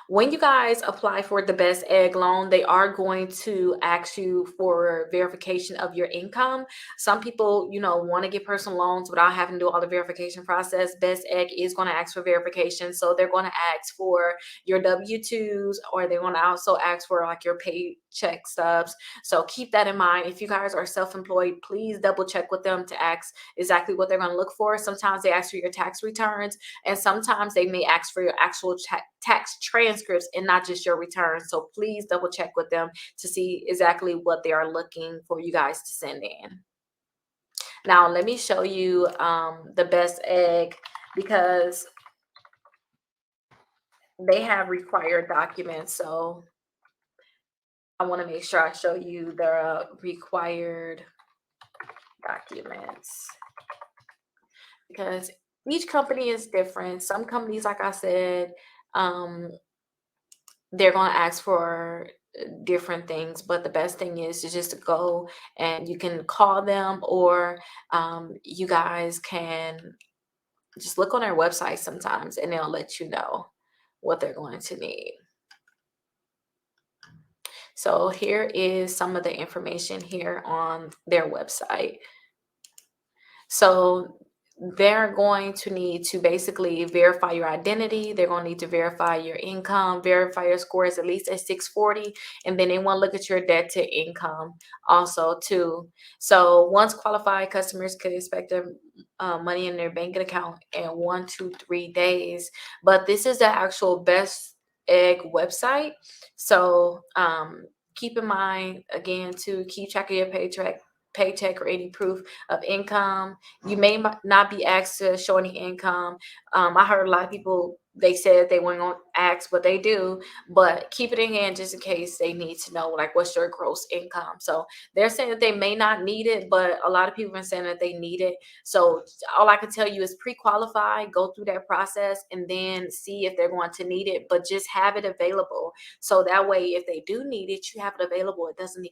When you guys apply for the Best Egg loan, they are going to ask you for verification of your income. Some people, want to get personal loans without having to do all the verification process. Best Egg is going to ask for verification. So they're going to ask for your W-2s, or they're going to also ask for like your paycheck stubs. So keep that in mind. If you guys are self-employed, please double check with them to ask exactly what they're going to look for. Sometimes they ask for your tax returns, and sometimes they may ask for your actual tax transcripts and not just your returns. So please double check with them to see exactly what they are looking for you guys to send in. Now, let me show you the Best Egg, because they have required documents. So I want to make sure I show you the required documents, because each company is different. Some companies, like I said, they're going to ask for different things, but the best thing is to just go, and you can call them, or you guys can just look on their website sometimes, and they'll let you know what they're going to need. So here is some of the information here on their website. So they're going to need to basically verify your identity. They're going to need to verify your income, verify your score is at least at 640, and then they want to look at your debt to income also too. So once qualified customers could expect their money in their bank account in 1 to 3 days. But this is the actual Best Egg website. So keep in mind, again, to keep track of your paycheck or any proof of income. You may not be asked to show any income. I heard a lot of people, they said they weren't going to ask, but they do. But keep it in hand just in case they need to know, like, what's your gross income. So they're saying that they may not need it, but a lot of people are saying that they need it. So all I can tell you is pre-qualify, go through that process, and then see if they're going to need it. But just have it available, so that way if they do need it, you have it available. It doesn't